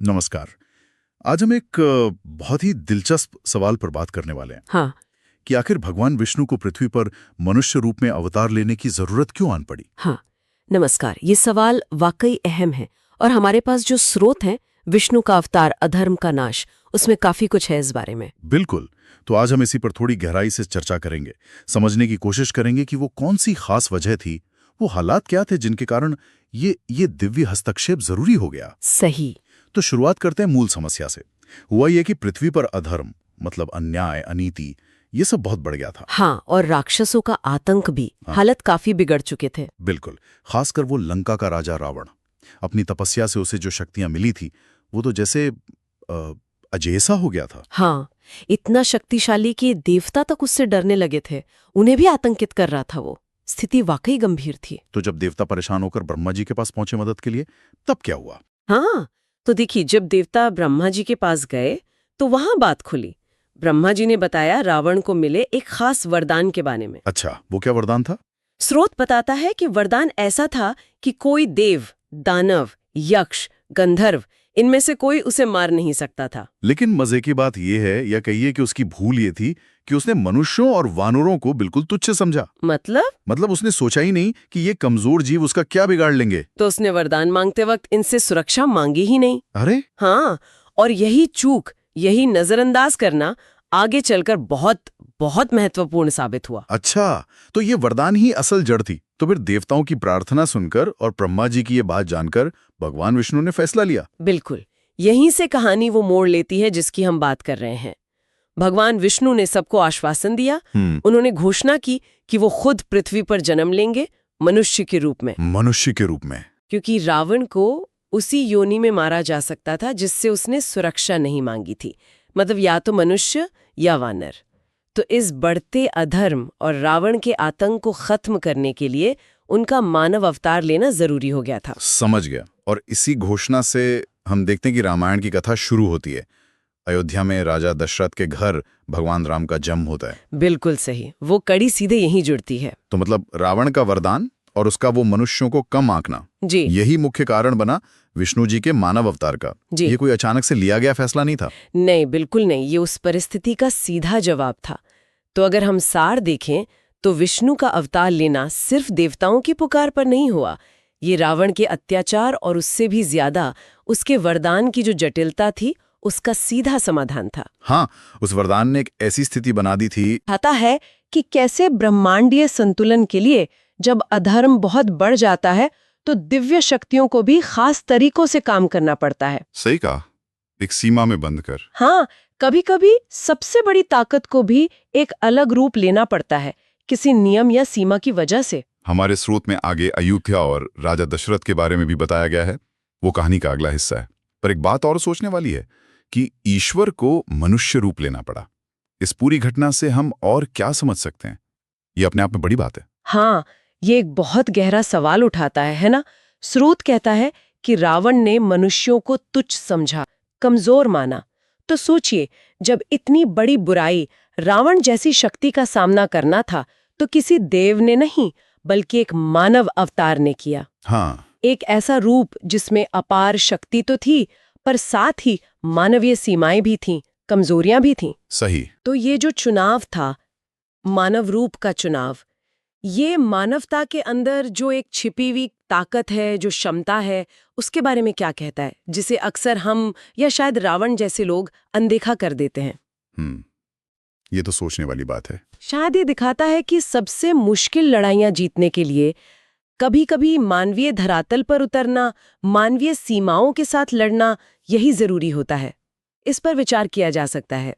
नमस्कार। आज हम एक बहुत ही दिलचस्प सवाल पर बात करने वाले हैं हाँ। कि आखिर भगवान विष्णु को पृथ्वी पर मनुष्य रूप में अवतार लेने की जरूरत क्यों आन पड़ी। हाँ, नमस्कार। ये सवाल वाकई अहम है और हमारे पास जो स्रोत हैं, विष्णु का अवतार, अधर्म का नाश, उसमें काफी कुछ है इस बारे में। बिल्कुल। तो आज हम इसी पर थोड़ी गहराई से चर्चा करेंगे, समझने की कोशिश करेंगे कि वो कौन सी खास वजह थी, वो हालात क्या थे जिनके कारण ये दिव्य हस्तक्षेप जरूरी हो गया। सही। तो शुरुआत करते हैं मूल समस्या से। हुआ ये कि पृथ्वी पर अधर्म मतलब अन्याय, अनीति, ये सब बहुत बढ़ गया था। हाँ, और राक्षसों का आतंक भी। हाँ। हालत काफी बिगड़ चुके थे। बिल्कुल। खासकर वो लंका का राजा रावण, अपनी तपस्या से उसे जो शक्तियां मिली थी वो तो जैसे अजेसा हो गया था। हाँ, इतना शक्तिशाली कि देवता तक उससे डरने लगे थे। उन्हें भी आतंकित कर रहा था वो। स्थिति वाकई गंभीर थी। तो जब देवता परेशान होकर ब्रह्मा जी के पास पहुंचे मदद के लिए, तब क्या हुआ? हाँ, तो देखिए, जब देवता ब्रह्मा जी के पास गए तो वहां बात खुली। ब्रह्मा जी ने बताया रावण को मिले एक खास वरदान के बारे में। अच्छा, वो क्या वरदान था? स्रोत बताता है कि वरदान ऐसा था कि कोई देव, दानव, यक्ष, गंधर्व, इनमें से कोई उसे मार नहीं सकता था। लेकिन मजे की बात यह है, या कहिए कि उसकी भूल ये थी कि उसने मनुष्यों और वानरों को बिल्कुल तुच्छ समझा। मतलब उसने सोचा ही नहीं कि ये कमजोर जीव उसका क्या बिगाड़ लेंगे। तो उसने वरदान मांगते वक्त इनसे सुरक्षा मांगी ही नहीं। अरे हाँ, और यही चूक, यही नजरअंदाज करना आगे चलकर बहुत बहुत महत्वपूर्ण साबित हुआ। अच्छा, तो ये वरदान ही असल जड़ थी। तो फिर देवताओं की प्रार्थना सुनकर और ब्रह्मा जी की ये बात जानकर भगवान विष्णु ने फैसला लिया। बिल्कुल, यहीं से कहानी वो मोड़ लेती है जिसकी हम बात कर रहे हैं। भगवान विष्णु ने सबको आश्वासन दिया। उन्होंने घोषणा की कि वो खुद पृथ्वी पर जन्म लेंगे, मनुष्य के रूप में। मनुष्य के रूप में? क्योंकि रावण को उसी योनि में मारा जा सकता था जिससे उसने सुरक्षा नहीं मांगी थी। मतलब या तो मनुष्य या वानर। तो इस बढ़ते अधर्म और रावण के आतंक को खत्म करने के लिए उनका मानव अवतार लेना जरूरी हो गया था। समझ गया। और इसी घोषणा से हम देखते हैं कि रामायण की कथा शुरू होती है। अयोध्या में राजा दशरथ के घर भगवान राम का जन्म होता है। बिल्कुल सही, वो कड़ी सीधे यहीं जुड़ती है। तो मतलब रावण का वरदान और उसका वो मनुष्यों को कम आंकना, जी, यही मुख्य कारण बना विष्णु जी के मानव अवतार का। जी। ये कोई अचानक से लिया गया फैसला नहीं था। नहीं, बिल्कुल नहीं, ये उस परिस्थिति का सीधा जवाब था। तो अगर हम सार देखें तो विष्णु का अवतार लेना सिर्फ देवताओं की पुकार पर नहीं हुआ। ये रावण के अत्याचार और उससे भी ज्यादा उसके वरदान की जो जटिलता थी, उसका सीधा समाधान था। हाँ, उस वरदान ने एक ऐसी स्थिति बना दी थी। आता है कि कैसे ब्रह्मांडीय संतुलन के लिए जब अधर्म बहुत बढ़ जाता है तो दिव्य शक्तियों को भी खास तरीकों से काम करना पड़ता है। सही कहा, एक सीमा में बंद कर। हाँ, कभी-कभी सबसे बड़ी ताकत को भी एक अलग रूप लेना पड़ता है, किसी नियम या सीमा की वजह से। हमारे स्रोत में आगे अयोध्या और राजा दशरथ के बारे में भी बताया गया है। वो कहानी का अगला हिस्सा है। पर एक बात और सोचने वाली है कि ईश्वर को मनुष्य रूप लेना पड़ा। इस पूरी घटना से हम और क्या समझ सकते हैं? ये अपने आप में बड़ी बात है। हाँ, ये एक बहुत गहरा सवाल उठाता है ना? स्रोत कहता है कि रावण ने मनुष्यों को तुच्छ समझा, कमजोर माना। तो सोचिए, जब इतनी बड़ी बुराई, रावण जैसी शक्ति का सामना करना था, तो किसी देव ने नहीं, बल्कि एक मानव अवतार ने किया। हाँ, एक ऐसा रूप जिसमें अपार शक्ति तो थी, पर साथ ही मानवीय सीमाएं भी थीं, कमजोरियां भी थीं। सही। तो ये जो चुनाव था, मानव रूप का चुनाव, ये मानवता के अंदर जो एक छिपी हुई ताकत है, जो क्षमता है, उसके बारे में क्या कहता है, जिसे अक्सर हम या शायद रावण जैसे लोग अनदेखा कर देते हैं। ये तो सोचने वाली बात है। शायद ये दिखाता है कि सबसे मुश्किल लड़ाइयां जीतने के लिए कभी-कभी मानवीय धरातल पर उतरना, मानवीय सीमाओं के साथ लड़ना, यही जरूरी होता है। इस पर विचार किया जा सकता है।